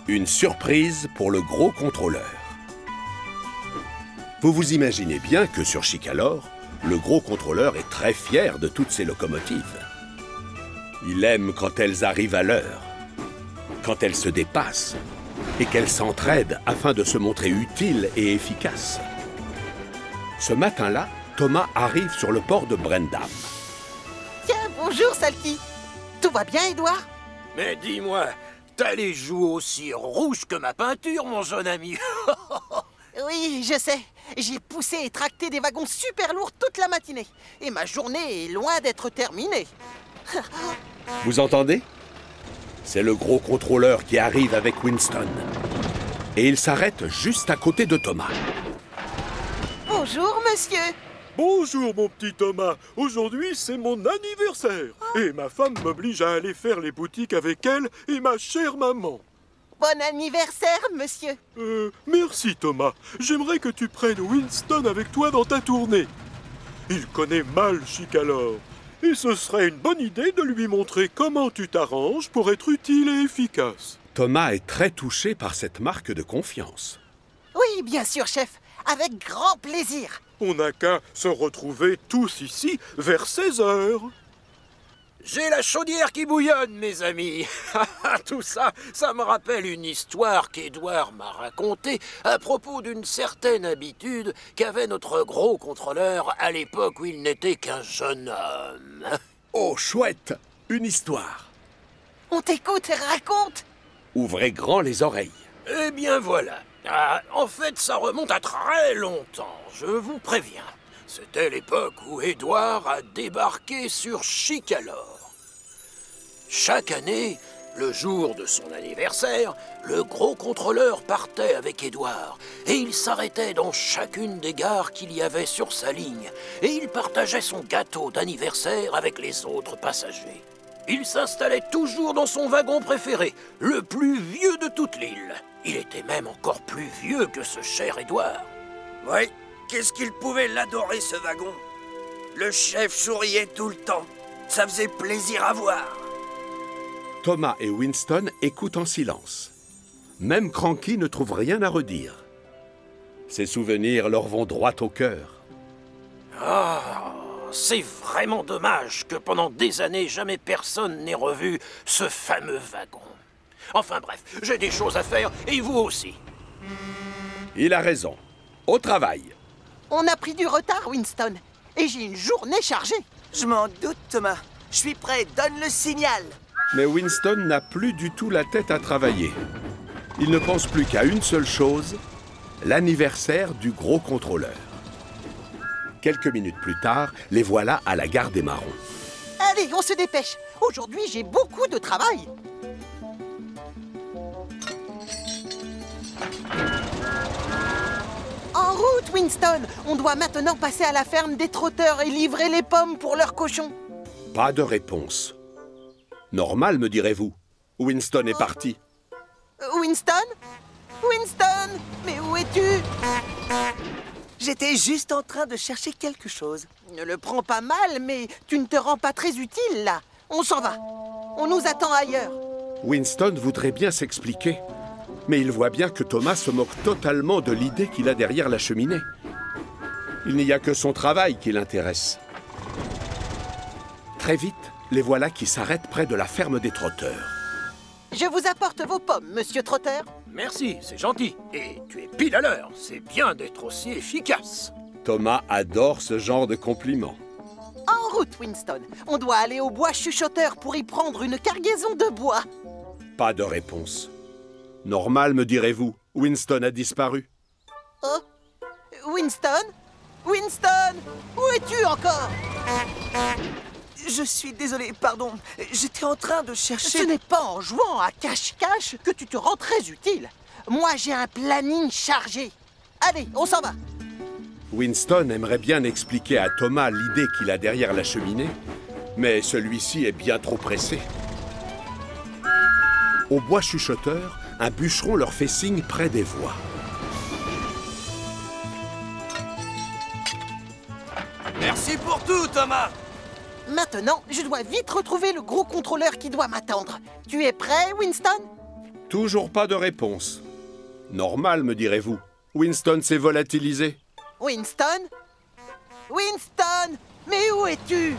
Une surprise pour le gros contrôleur. Vous vous imaginez bien que sur Chicalor, le gros contrôleur est très fier de toutes ses locomotives. Il aime quand elles arrivent à l'heure, quand elles se dépassent et qu'elles s'entraident afin de se montrer utiles et efficaces. Ce matin-là, Thomas arrive sur le port de Brendam. Tiens, bonjour Salty. Tout va bien, Édouard? Mais dis-moi, t'as les joues aussi rouges que ma peinture, mon jeune ami. Oui, je sais. J'ai poussé et tracté des wagons super lourds toute la matinée. Et ma journée est loin d'être terminée. Vous entendez? C'est le gros contrôleur qui arrive avec Winston. Et il s'arrête juste à côté de Thomas. Bonjour, monsieur. Bonjour mon petit Thomas, aujourd'hui c'est mon anniversaire et ma femme m'oblige à aller faire les boutiques avec elle et ma chère maman. Bon anniversaire, monsieur. Merci Thomas, j'aimerais que tu prennes Winston avec toi dans ta tournée. Il connaît mal Chicalor et ce serait une bonne idée de lui montrer comment tu t'arranges pour être utile et efficace. Thomas est très touché par cette marque de confiance. Oui, bien sûr, chef. Avec grand plaisir. On n'a qu'à se retrouver tous ici vers 16 heures. J'ai la chaudière qui bouillonne, mes amis. Tout ça, ça me rappelle une histoire qu'Édouard m'a racontée à propos d'une certaine habitude qu'avait notre gros contrôleur à l'époque où il n'était qu'un jeune homme. Oh, chouette! Une histoire. On t'écoute, raconte. Ouvrez grand les oreilles. Eh bien voilà. En fait, ça remonte à très longtemps, je vous préviens. C'était l'époque où Édouard a débarqué sur Chicalor. Chaque année, le jour de son anniversaire, le gros contrôleur partait avec Édouard et il s'arrêtait dans chacune des gares qu'il y avait sur sa ligne et il partageait son gâteau d'anniversaire avec les autres passagers. Il s'installait toujours dans son wagon préféré, le plus vieux de toute l'île. Il était même encore plus vieux que ce cher Édouard. Oui, qu'est-ce qu'il pouvait l'adorer, ce wagon? Le chef souriait tout le temps. Ça faisait plaisir à voir. Thomas et Winston écoutent en silence. Même Cranky ne trouve rien à redire. Ces souvenirs leur vont droit au cœur. Ah, c'est vraiment dommage que pendant des années, jamais personne n'ait revu ce fameux wagon. Enfin bref, j'ai des choses à faire, et vous aussi. Il a raison. Au travail. On a pris du retard, Winston. Et j'ai une journée chargée. Je m'en doute, Thomas. Je suis prêt, donne le signal. Mais Winston n'a plus du tout la tête à travailler. Il ne pense plus qu'à une seule chose, l'anniversaire du gros contrôleur. Quelques minutes plus tard, les voilà à la gare des Marrons. Allez, on se dépêche. Aujourd'hui, j'ai beaucoup de travail. En route, Winston. On doit maintenant passer à la ferme des trotteurs et livrer les pommes pour leurs cochons. Pas de réponse. Normal, me direz-vous. Winston est parti. Winston? Winston? Mais où es-tu? J'étais juste en train de chercher quelque chose. Ne le prends pas mal, mais tu ne te rends pas très utile, là. On s'en va. On nous attend ailleurs. Winston voudrait bien s'expliquer. Mais il voit bien que Thomas se moque totalement de l'idée qu'il a derrière la cheminée. Il n'y a que son travail qui l'intéresse. Très vite, les voilà qui s'arrêtent près de la ferme des trotteurs. Je vous apporte vos pommes, monsieur Trotter. Merci, c'est gentil. Et tu es pile à l'heure. C'est bien d'être aussi efficace. Thomas adore ce genre de compliments. En route, Winston. On doit aller au bois chuchoteur pour y prendre une cargaison de bois. Pas de réponse. Normal, me direz-vous. Winston a disparu. Oh, Winston? Winston? Où es-tu encore? Je suis désolé, pardon. J'étais en train de chercher... Ce n'est pas en jouant à cache-cache que tu te rends très utile. Moi, j'ai un planning chargé. Allez, on s'en va. Winston aimerait bien expliquer à Thomas l'idée qu'il a derrière la cheminée, mais celui-ci est bien trop pressé. Au bois chuchoteur, un bûcheron leur fait signe près des voies. Merci pour tout, Thomas. Maintenant, je dois vite retrouver le gros contrôleur qui doit m'attendre. Tu es prêt, Winston? Toujours pas de réponse. Normal, me direz-vous. Winston s'est volatilisé. Winston? Winston? Mais où es-tu?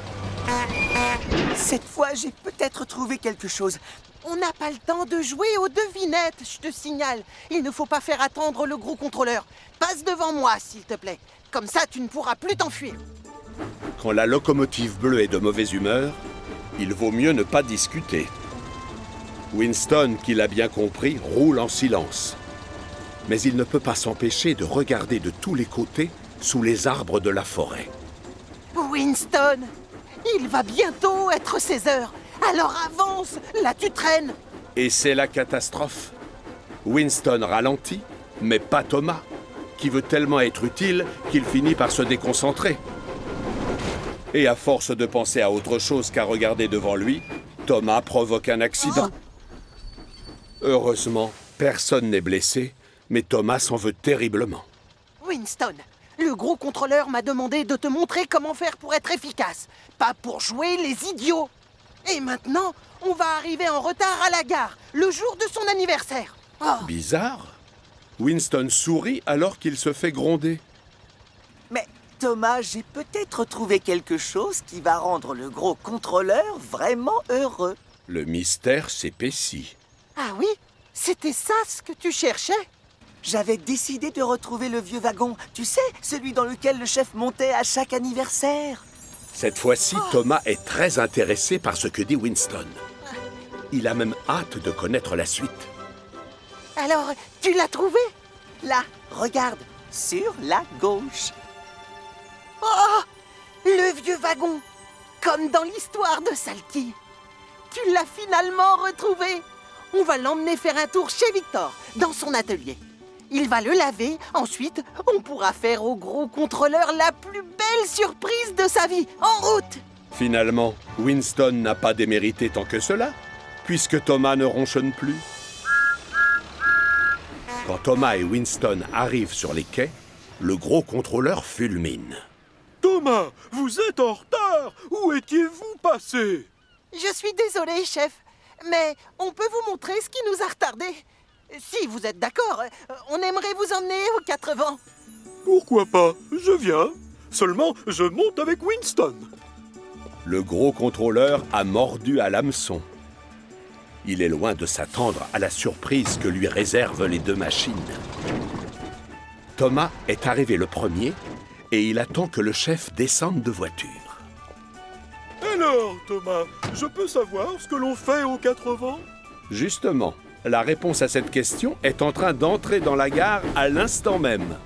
Cette fois, j'ai peut-être trouvé quelque chose. On n'a pas le temps de jouer aux devinettes, je te signale. Il ne faut pas faire attendre le gros contrôleur. Passe devant moi, s'il te plaît. Comme ça, tu ne pourras plus t'enfuir. Quand la locomotive bleue est de mauvaise humeur, il vaut mieux ne pas discuter. Winston, qui l'a bien compris, roule en silence. Mais il ne peut pas s'empêcher de regarder de tous les côtés sous les arbres de la forêt. Winston, il va bientôt être 16 heures. Alors avance, là tu traînes. Et c'est la catastrophe. Winston ralentit, mais pas Thomas, qui veut tellement être utile qu'il finit par se déconcentrer. Et à force de penser à autre chose qu'à regarder devant lui, Thomas provoque un accident. Heureusement, personne n'est blessé, mais Thomas s'en veut terriblement. Winston, le gros contrôleur m'a demandé de te montrer comment faire pour être efficace, pas pour jouer les idiots. Et maintenant, on va arriver en retard à la gare, le jour de son anniversaire. Oh. Bizarre. Winston sourit alors qu'il se fait gronder. Mais Thomas, j'ai peut-être trouvé quelque chose qui va rendre le gros contrôleur vraiment heureux. Le mystère s'épaissit. Ah oui? C'était ça ce que tu cherchais? J'avais décidé de retrouver le vieux wagon. Tu sais, celui dans lequel le chef montait à chaque anniversaire. Cette fois-ci, Thomas est très intéressé par ce que dit Winston. Il a même hâte de connaître la suite. Alors, tu l'as trouvé? Là, regarde, sur la gauche. Oh! Le vieux wagon! Comme dans l'histoire de Salty. Tu l'as finalement retrouvé! On va l'emmener faire un tour chez Victor, dans son atelier. Il va le laver, ensuite, on pourra faire au gros contrôleur la plus belle surprise de sa vie. En route! Finalement, Winston n'a pas démérité tant que cela, puisque Thomas ne ronchonne plus. Quand Thomas et Winston arrivent sur les quais, le gros contrôleur fulmine. Thomas, vous êtes en retard. Où étiez-vous passé? Je suis désolé, chef, mais on peut vous montrer ce qui nous a retardés. Si vous êtes d'accord, on aimerait vous emmener aux 4 vents. Pourquoi pas? Je viens. Seulement, je monte avec Winston. Le gros contrôleur a mordu à l'hameçon. Il est loin de s'attendre à la surprise que lui réservent les deux machines. Thomas est arrivé le premier et il attend que le chef descende de voiture. Alors, Thomas, je peux savoir ce que l'on fait aux 4 vents? Justement, la réponse à cette question est en train d'entrer dans la gare à l'instant même.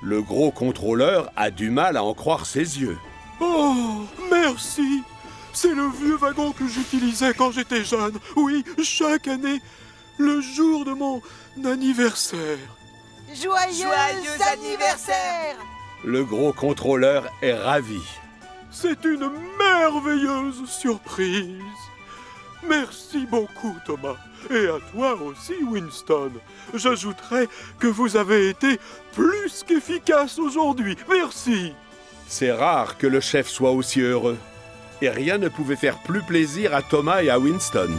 Le gros contrôleur a du mal à en croire ses yeux. Oh, merci. C'est le vieux wagon que j'utilisais quand j'étais jeune. Oui, chaque année, le jour de mon anniversaire. Joyeux anniversaire! Le gros contrôleur est ravi. C'est une merveilleuse surprise. Merci beaucoup, Thomas. Et à toi aussi, Winston. J'ajouterai que vous avez été plus qu'efficace aujourd'hui. Merci. C'est rare que le chef soit aussi heureux. Et rien ne pouvait faire plus plaisir à Thomas et à Winston.